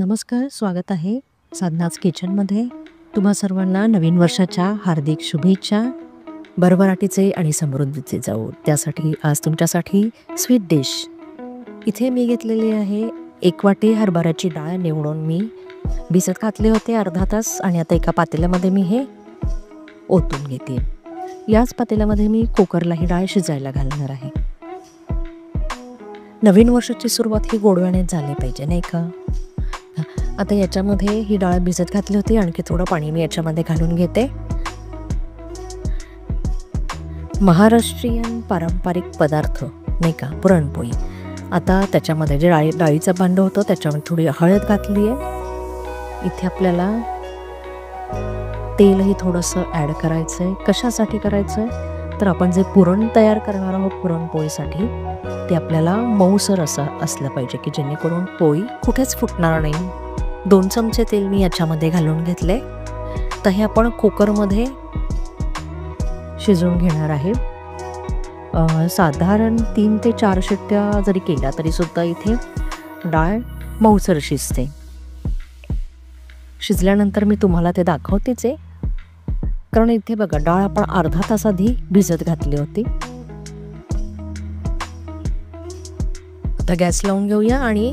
नमस्कार, स्वागत आहे साधनाच किचनमध्ये. तुम्हा सर्वांना नवीन वर्षाच्या हार्दिक शुभेच्छा. भरभराटीचे आणि समृद्धीचे जावो त्यासाठी आज तुमच्यासाठी स्वीट डिश इथे मी घेतलेली आहे. 1 वाटी हरभऱ्याची डाळ निवडून मी भिजत घातले होते अर्धा तास आणि आता एका पातेल्यामध्ये मी हे ओतून घेते. याच पातेल्यामध्ये मी कुकरला ही डाळ शिजायला घालणार आहे. नवीन वर्षाची सुरुवात ही गोडव्याने झाली पाहिजे, नाही का? आता याच्यामध्ये ही डाळ भिजत घातली होती. आणखी थोडं पाणी मी याच्यामध्ये घालून घेते. महाराष्ट्रीयन पारंपरिक पदार्थ, नाही का, पुरणपोळी. आता त्याच्यामध्ये जे डाळीचं भांडं होतं त्याच्यामध्ये थोडी हळद घातली आहे. इथे आपल्याला तेलही थोडंसं ॲड करायचं आहे. कशासाठी करायचं आहे तर आपण जे पुरण तयार करणार आहोत पुरणपोळीसाठी ते आपल्याला मऊसर असलं पाहिजे की जेणेकरून पोळी कुठेच फुटणार नाही. 2 चमचे तेल मी याच्यामध्ये घालून घेतले. तर हे आपण कुकरमध्ये शिजवून घेणार आहे. साधारण 3 ते 4 शिट्ट्या जरी केल्या तरी सुद्धा इथे डाळ मऊसर शिजते. शिजल्यानंतर मी तुम्हाला ते दाखवतेच आहे, कारण इथे बघा डाळ आपण अर्धा तास आधी भिजत घातली होती. आता गॅस लावून घेऊया आणि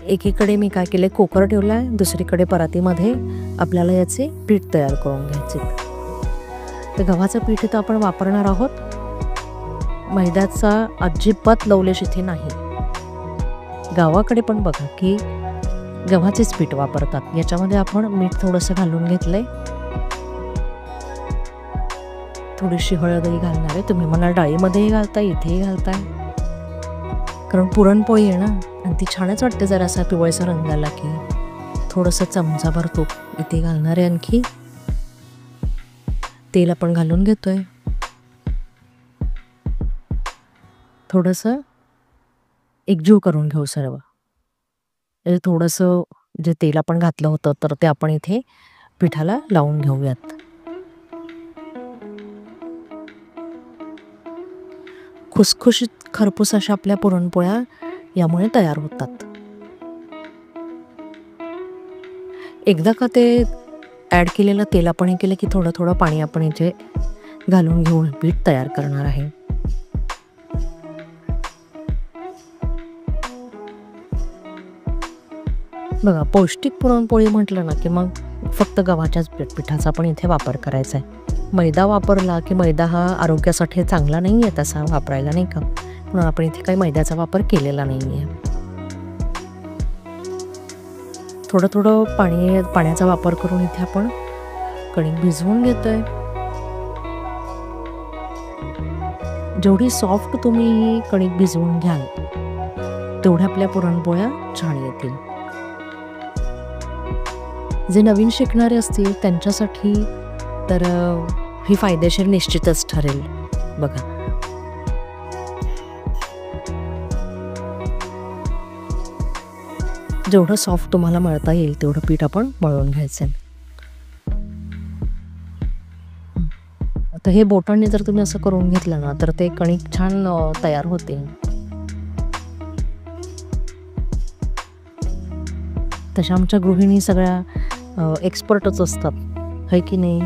एकीकडे मी काय केले, कुकर ठेवला आहे. दुसरीकडे परातीमध्ये आपल्याला याचे पीठ तयार करून घ्यायचे. तर गव्हाचं पीठ इथं आपण वापरणार आहोत. मैद्याचा अजिबात लवलेश इथे नाही. गावाकडे पण बघा की गव्हाचेच पीठ वापरतात. याच्यामध्ये आपण मीठ थोडंसं घालून घेतलंय. थोडीशी हळदही घालणार आहे. तुम्ही मला डाळीमध्येही घालताय, इथेही घालताय, कारण पुरणपोळी आहे ना आणि ती छानच वाटते. जरा असा पिवळसर रंग आला की थोडंसं चमचाभर तूप इथे घालणार आहे. आणखी तेल आपण घालून घेतोय. थोडंसं एकजीव करून घेऊ सर्व. थोडंसं जे तेल आपण घातलं होतं तर ते आपण इथे पिठाला लावून घेऊयात. खुसखुशीत खरपूस अशा आपल्या पुरणपोळ्या यामुळे तयार होतात. एकदा का ते ॲड केलेलं तेल आपण हे केलं की थोडं थोडं पाणी आपण इथे घालून घेऊन पीठ तयार करणार आहे. बघा, पौष्टिक पुरणपोळी म्हटलं ना की मग फक्त गव्हाच्याच पिठाचा आपण इथे वापर करायचा आहे. मैदा वापरला की मैदा हा आरोग्यासाठी चांगला नाही आहे तसा वापरायला, नाही का? म्हणून आपण इथे काही मैद्याचा वापर केलेला नाही आहे. थोडं थोडं पाण्याचा वापर करून इथे आपण कणिक भिजवून घेतोय. जेवढी सॉफ्ट तुम्ही ही कणिक भिजवून घ्याल तेवढ्या आपल्या पुरणपोळ्या छान येतील. जे नवीन शिकणारे असतील त्यांच्यासाठी तर ही फायदेशीर निश्चितच ठरेल. बघा, जेवढं सॉफ्ट तुम्हाला मळता येईल तेवढं पीठ आपण मळून घ्यायचं. आता हे बोटांनी जर तुम्ही असं करून घेतलं ना तर ते कणिक छान तयार होते. तशा आमच्या गृहिणी सगळ्या एक्सपर्टच असतात, है की नाही?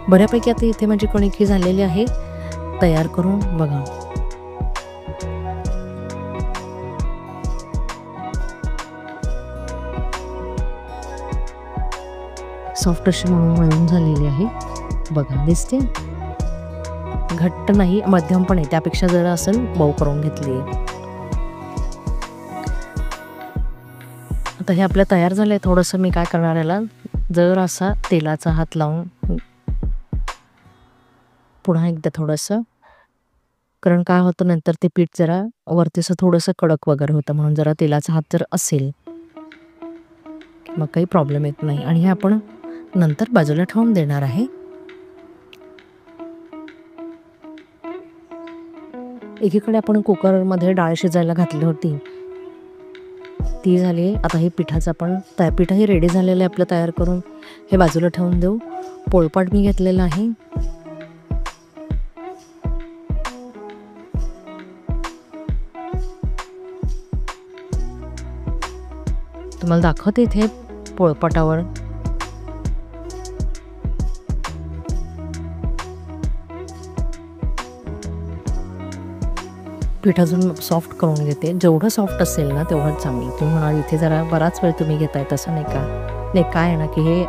बऱ्यापैकी आता इथे माझी कणिक ही झालेली आहे तयार करून. बघा, सॉफ्ट अशी मळून झालेली आहे. बघा, दिसते, घट्ट नाही, मध्यम पण आहे. त्यापेक्षा जरा असेल मऊ करून घेतली. आता हे आपलं तयार झालंय. थोडंसं मी काय करणार, याला जर असा तेलाचा हात लावून पुन्हा एकदा थोडंसं, कारण काय होतं नंतर ते पीठ जरा वरतीचं थोडंसं कडक वगैरे होतं, म्हणून जरा तेलाचा हात जर असेल मग काही प्रॉब्लेम येत नाही. आणि हे आपण नंतर बाजूला ठेवून देणार आहे. एकीकडे आपण कुकरमध्ये डाळ शिजायला घातली होती, ती झाली. आता हे पिठाचं आपण पिठही रेडी झालेलं आहे आपलं तयार करून. हे बाजूला ठेवून देऊ. पोळपाट मी घेतलेला आहे. तुम्हाला दाखवते इथे पोळपाटावर. पीठ अजून सॉफ्ट करून घेते. जेवढं सॉफ्ट असेल ना तेवढंच चांगलं. तुम्ही म्हणाल इथे जरा बराच वेळ तुम्ही घेताय, तसं नाही का. नाही, काय आहे ना की हे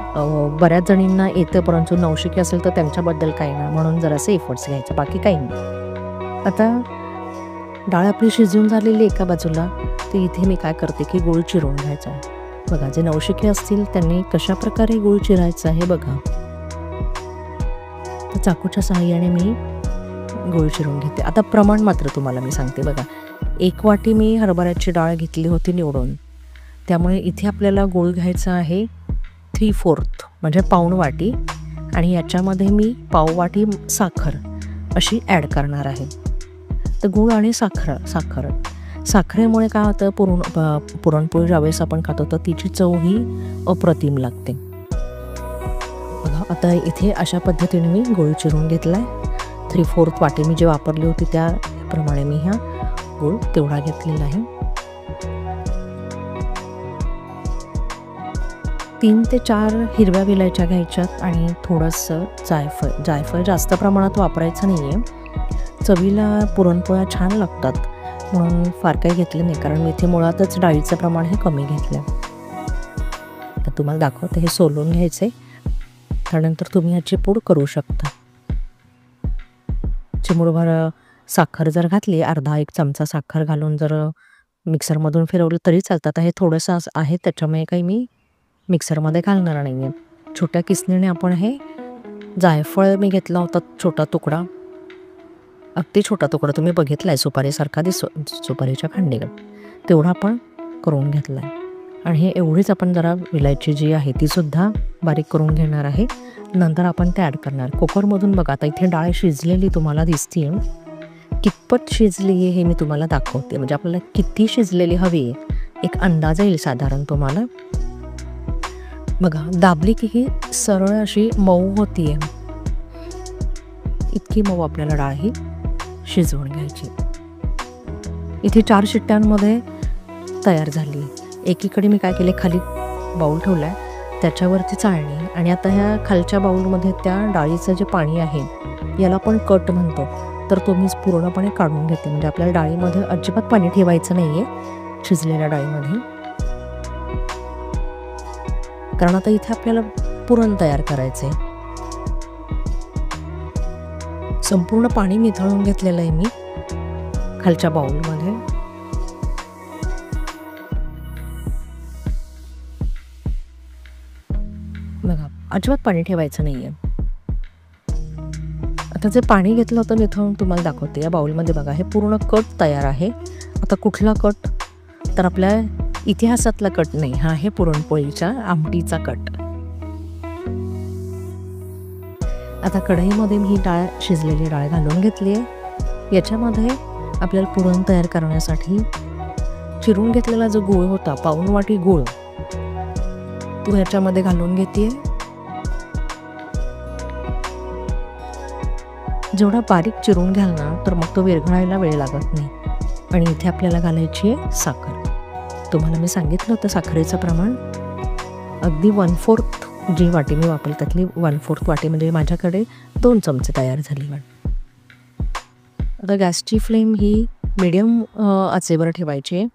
बऱ्याच जणींना येतं, परंतु नवशिकी असेल तर त्यांच्याबद्दल काही ना, म्हणून जरासे एफर्ट्स घ्यायचे, बाकी काही नाही. आता डाळ आपली शिजून झालेली एका बाजूला, तर इथे मी काय करते की गूळ चिरून घ्यायचा. बघा, जे नवशिके असतील त्यांनी कशा प्रकारे गूळ चिरायचा हे बघा. तर चाकूच्या सहाय्याने मी गूळ चिरून घेते. आता प्रमाण मात्र तुम्हाला मी सांगते बघा. 1 वाटी मी हरभऱ्याची डाळ घेतली होती निवडून, त्यामुळे इथे आपल्याला गूळ घ्यायचा आहे 3/4 म्हणजे पाऊण वाटी, आणि याच्यामध्ये मी पाव वाटी साखर अशी ॲड करणार आहे. तर गूळ आणि साखरेमुळे काय होतं, पुरणपोळी ज्यावेळेस आपण खातो तर तिची चव ही अप्रतिम लागते. बघा, आता इथे अशा पद्धतीने मी गूळ चिरून घेतला आहे. 3/4 वाटी मी जे वापरली होती त्याप्रमाणे मी हा गूळ तेवढा घेतलेला आहे. 3 ते 4 हिरव्या विलायच्या घ्यायच्यात आणि थोडंसं जायफळ जास्त प्रमाणात वापरायचं नाही आहे. चवीला पुरणपोळ्या छान लागतात म्हणून फार काही घेतलं नाही, कारण मी इथे मुळातच डाळीचं प्रमाण हे कमी घेतलं. तर तुम्हाला दाखवते, हे सोलून घ्यायचे. त्यानंतर तुम्ही याची पूड करू शकता. चिमूटभर साखर जर घातली, अर्धा 1 चमचा साखर घालून जर मिक्सरमधून फिरवलं तरी चालतं. आता हे थोडंसं आहे त्याच्यामुळे काही मी मिक्सरमध्ये घालणार नाही आहे. छोट्या किसणीने आपण हे जायफळ मी घेतला होता छोटा तुकडा, अगदी छोटा तुकडा, तुम्ही बघितला आहे सुपारीसारखा सुपारीच्या खांडीवर, तेवढा आपण करून घेतला आहे. आणि हे एवढीच आपण जरा विलायची जी आहे तीसुद्धा बारीक करून घेणार आहे. नंतर आपण ते ॲड करणार. कुकरमधून बघा, आता इथे डाळ शिजलेली तुम्हाला दिसते. कितपत शिजली आहे हे मी तुम्हाला दाखवते, म्हणजे आपल्याला किती शिजलेली हवी आहे एक अंदाज येईल साधारण तुम्हाला. बघा, दाबली की ही सरळ अशी मऊ होती आहे. इतकी मऊ आपल्याला डाळ ही शिजवून घ्यायची. इथे 4 शिट्ट्यांमध्ये तयार झाली. एकीकडे मी काय केले, खाली बाऊल ठेवला आहे, त्याच्यावरती चाळणी, आणि आता ह्या खालच्या बाऊलमध्ये त्या डाळीचं जे पाणी आहे याला आपण कट म्हणतो, तर तो मी पूर्णपणे काढून घेते. म्हणजे आपल्याला डाळीमध्ये अजिबात पाणी ठेवायचं नाही आहे शिजलेल्या डाळीमध्ये, कारण आता इथे आपल्याला पुरण तयार करायचं आहे. संपूर्ण पाणी निथळून घेतलेलं आहे मी खालच्या बाऊलमध्ये. बघा, अजिबात पाणी ठेवायचं नाही आहे. आता जे पाणी घेतलं होतं निथळून तुम्हाला दाखवते. या बाऊलमध्ये बघा, हे पूर्ण कट तयार आहे. आता कुठला कट, तर आपल्या इतिहासातला कट नाही, हा आहे पुरणपोळीच्या आमटीचा कट. आता कढईमध्ये मी ही डाळ, शिजलेली डाळ घालून घेतली आहे. याच्यामध्ये आपल्याला पुरण तयार करण्यासाठी चिरून घेतलेला जो गूळ होता, पाऊण वाटी गूळ, तो याच्यामध्ये घालून घेते. जेवढा बारीक चिरून घ्याल ना, तर मग तो विरघळायला वेळ लागत नाही. आणि इथे आपल्याला घालायची आहे साखर. तुम्हाला मी सांगितलं होतं साखरेचं प्रमाण अगदी 1/4 जी वाटी मी वापरली त्यातली 1/4 वाटी, म्हणजे माझ्याकडे 2 चमचे तयार झाली. आता गॅसची फ्लेम ही मीडियम आचेवर ठेवायची आहे,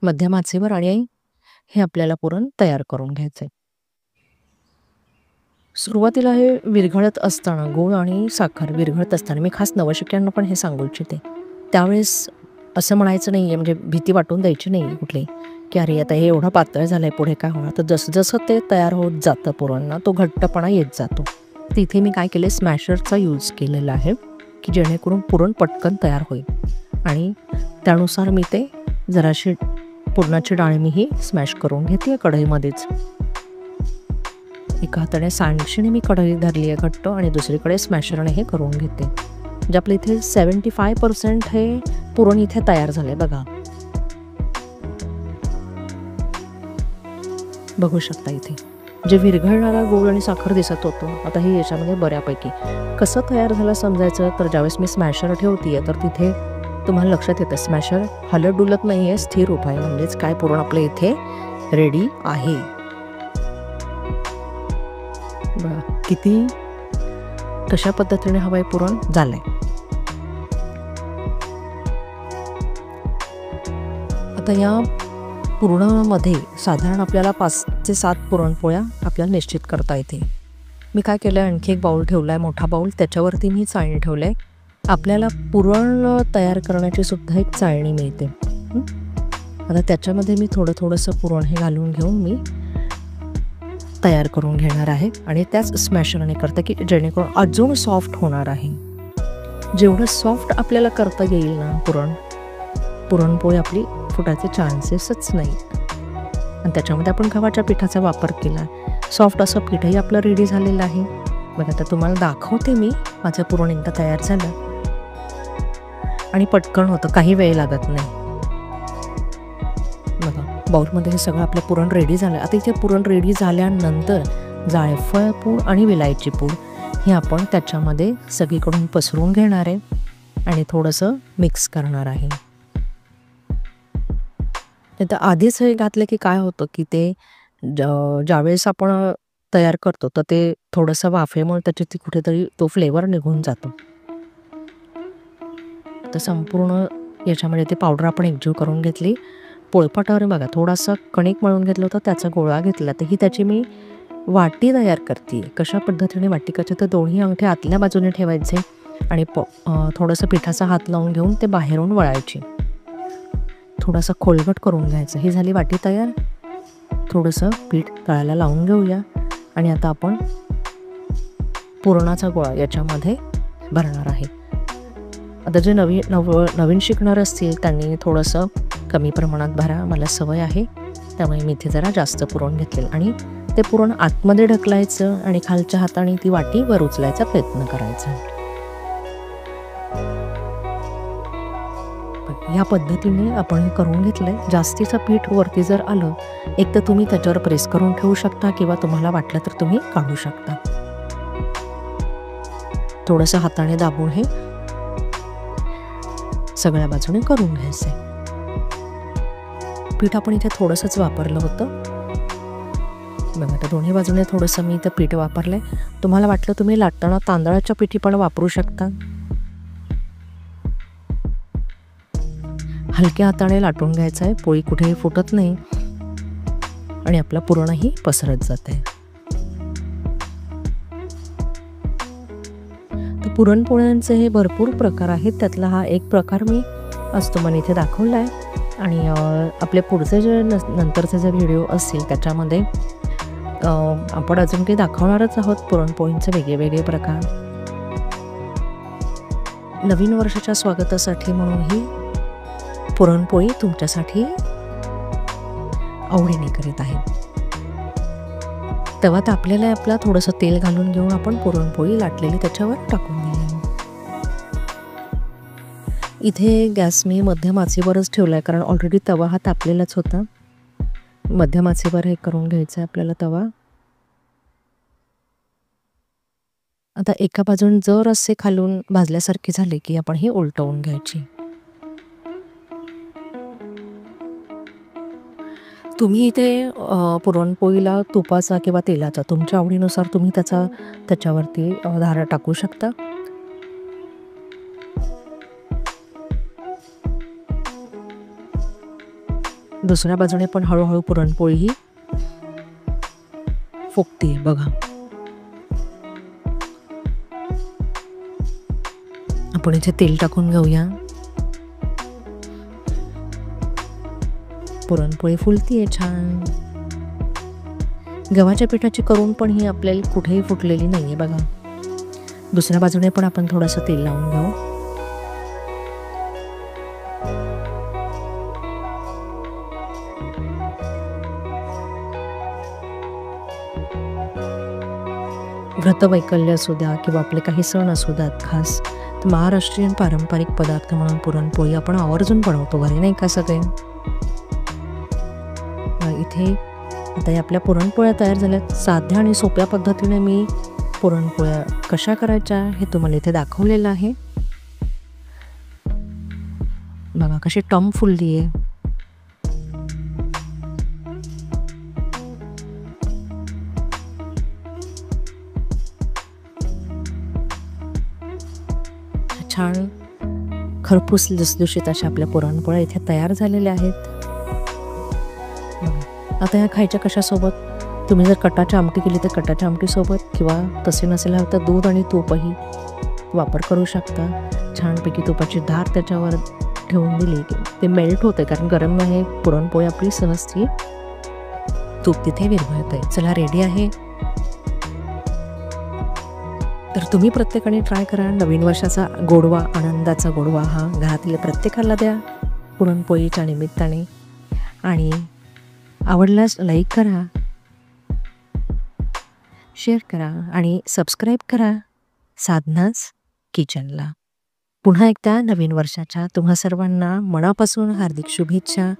मध्यम आचेवर, आणि हे आपल्याला पुरण तयार करून घ्यायचं आहे. सुरुवातीला हे विरघळत असताना, गूळ आणि साखर विरघळत असताना मी खास नवशिक्यांना पण हे सांगू इच्छिते, त्यावेळेस असं म्हणायचं नाही आहे, म्हणजे भीती वाटून द्यायची नाही कुठली, की अरे आता हे एवढं पातळ झालं आहे, पुढे काय होणार. तर जसं जसं ते तयार होत जातं पुरण ना, तो घट्टपणा येत जातो. तिथे मी काय केले, स्मॅशरचा यूज केलेला आहे, की जेणेकरून पुरण पटकन तयार होईल. आणि त्यानुसार मी ते जराशी पुरणाची डाळ मी ही स्मॅश करून घेते कढईमध्येच. एका हाताने सांडशीने मी कढई धरली आहे घट्ट, आणि दुसरीकडे स्मॅशरने हे करून घेते. म्हणजे आपलं इथे 75% हे पुरण इथे तयार झाले. बघा, बघू शकता इथे जे विरघळणारा गूळ आणि साखर दिसत होतं, आता हे याच्यामध्ये बऱ्यापैकी कसं तयार झालं समजायचं. तर ज्यावेळेस मी स्मॅशर ठेवते तर तिथे तुम्हाला लक्षात येतं स्मॅशर हलत डुलत नाही आहे, स्थिर उभा आहे. म्हणजेच काय, पुरण आपलं इथे रेडी आहे. बघा किती कशा पद्धतीने हवंय पुरण झालंय. आता या पुरणामध्ये साधारण आपल्याला 5 ते 7 पुरणपोळ्या आपल्याला निश्चित करता येते. मी काय केलं, आणखी एक बाऊल ठेवला आहे, मोठा बाऊल, त्याच्यावरती मी चाळणी ठेवलं आहे. आपल्याला पुरण तयार करण्याची सुद्धा एक चाळणी मिळते. आता त्याच्यामध्ये मी थोडंसं पुरण हे घालून घेऊन मी तयार करून घेणार आहे आणि त्याच स्मॅशरने करते की जेणेकरून अजून सॉफ्ट होणार आहे. जेवढं सॉफ्ट आपल्याला करता येईल ना पुरणपोळी आपली फुटायचे चान्सेसच नाही. आणि त्याच्यामध्ये आपण गव्हाच्या पिठाचा वापर केला. सॉफ्ट असं पीठही आपलं रेडी झालेलं आहे. बघा आता तुम्हाला दाखवते मी माझं पुरण एकदा तयार झालं आणि पटकन होतं, काही वेळ लागत नाही. बघा बाउलमध्ये हे सगळं आपलं पुरण रेडी झालं. आता इथे पुरण रेडी झाल्यानंतर जायफळ पूड आणि विलायची पूड हे आपण त्याच्यामध्ये सगळीकडून पसरून घेणार आहे आणि थोडंसं मिक्स करणार आहे. तर आधीच हे घातलं की काय होतं की ते ज्यावेळेस आपण तयार करतो तर ते थोडंसं वाफेमुळे त्याची ती कुठेतरी तो फ्लेवर निघून जातो. तर संपूर्ण याच्यामध्ये ते पावडर आपण एकजीव करून घेतली. पोळपाटावर बघा थोडासा कणिक मळून घेतलं होतं, त्याचा गोळा घेतला. तर ही त्याची मी वाटी तयार करते. कशा पद्धतीने वाटी करायची, तर दोन्ही अंगठे आतल्या बाजूने ठेवायचे आणि थोडंसं पिठाचा हात लावून घेऊन ते बाहेरून वळायचे. थोडासा खोलगट करून घ्यायचं. ही झाली वाटी तयार. थोडंसं पीठ तळायला लावून घेऊया आणि आता आपण पुरणाचा गोळा याच्यामध्ये भरणार आहे. आता जे नवीन शिकणार असतील त्यांनी थोडंसं कमी प्रमाणात भरा. मला सवय आहे त्यामुळे मी इथे जरा जास्त पुरण घेतलेलं आणि ते पुरण आतमध्ये ढकलायचं आणि खालच्या हाताने ती वाटी वर उचलायचा प्रयत्न करायचा. या पद्धतीने आपण करून घेतलंय. जास्तीचं पीठ वरती जर आलं एक तर तुम्ही त्याच्यावर प्रेस करून ठेवू शकता किंवा तुम्हाला वाटलं तर तुम्ही काढू शकता. थोडंसं हाताने दाबून हे सगळ्या बाजूने करून घ्यायचंय. पीठ आपण इथे थोडंसंच वापरलं होतं. बघा आता दोन्ही बाजूने थोडंसं मी इथं पीठ वापरलंय. तुम्हाला वाटलं तुम्ही लाटताना तांदळाच्या पिठी पण वापरू शकता. हलक्या हाताने लाटून घ्यायचं आहे. पोळी कुठेही फुटत नाही आणि आपलं पुरणही पसरत जाते. तर पुरणपोळ्यांचे हे भरपूर प्रकार आहेत. त्यातला हा एक प्रकार मी आज तुम्हाला इथे दाखवला आहे आणि आपले पुढचे जे नंतरचे जे व्हिडिओ असतील त्याच्यामध्ये आपण अजून काही दाखवणारच आहोत पुरणपोळींचे वेगळे प्रकार. नवीन वर्षाच्या स्वागतासाठी म्हणून ही पुरणपोळी तुमच्यासाठी आवडीने करीत आहे. तवा तापलेला आहे आपला. थोडंसं तेल घालून घेऊन आपण पुरणपोळी लाटलेली त्याच्यावर टाकून दिली. इथे गॅस मी मध्यम आचेवरच ठेवला आहे कारण ऑलरेडी तवा हा तापलेलाच होता. मध्यम आचेवर हे करून घ्यायचं आहे आपल्याला तवा. आता एका बाजून जर असे खालून भाजल्यासारखे झाले की आपण हे उलटवून घ्यायची. तुम्ही इथे पुरणपोळीला तुपाचा किंवा तेलाचा तुमच्या आवडीनुसार तुम्ही त्याच्यावरती धारा टाकू शकता. दुसऱ्या बाजूने पण हळूहळू पुरणपोळी ही फुगते बघा. आपण इथे तेल टाकून घेऊया. पुरणपोळी फुलतीये छान. गव्हाच्या पिठाची करून पण ही आपल्याला कुठेही फुटलेली नाहीये बघा. दुसऱ्या बाजूने पण आपण थोडंसं तेल लावून घेऊ. व्रतवैकल्य असू द्या किंवा आपले काही सण असू द्यात खास, तर महाराष्ट्रीयन पारंपरिक पदार्थ म्हणून पुरणपोळी आपण आवर्जून बनवतो घरी, नाही का सगळे. इथे आता आपल्या पुरणपोळ्या तयार झाल्यात. साध्या आणि सोप्या पद्धतीने मी पुरणपोळ्या कशा करायच्या हे तुम्हाला इथे दाखवलेलं आहे. बघा कशी टम फुलली आहे. छान खरपूस लुसलुशीत अशा आपल्या पुरणपोळ्या इथे तयार झालेल्या आहेत. आता ह्या खायच्या कशासोबत? तुम्ही जर कटाची आमटी केली तर कटाच्या आमटीसोबत, किंवा तसे नसेल तर दूध आणि तूपही वापर करू शकता. छानपैकी तुपाची धार त्याच्यावर ठेवून दिली की ते मेल्ट होते, कारण गरम आहे पुरणपोळी आपली, सहज ती तूप तिथे विरघळते. चला, रेडी आहे. तर तुम्ही प्रत्येकाने ट्राय करा. नवीन वर्षाचा गोडवा, आनंदाचा गोडवा हा घरातील प्रत्येकाला द्या पुरणपोळीच्या निमित्ताने. आणि आवडल्यास लाईक करा, शेअर करा आणि सबस्क्राईब करा साधनाच किचनला. पुन्हा एकदा नवीन वर्षाच्या तुम्हा सर्वांना मनापासून हार्दिक शुभेच्छा.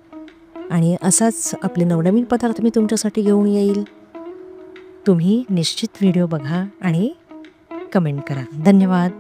आणि असाच आपले नवनवीन पदार्थ मी तुमच्यासाठी घेऊन येईल. तुम्ही निश्चित व्हिडिओ बघा आणि कमेंट करा. धन्यवाद.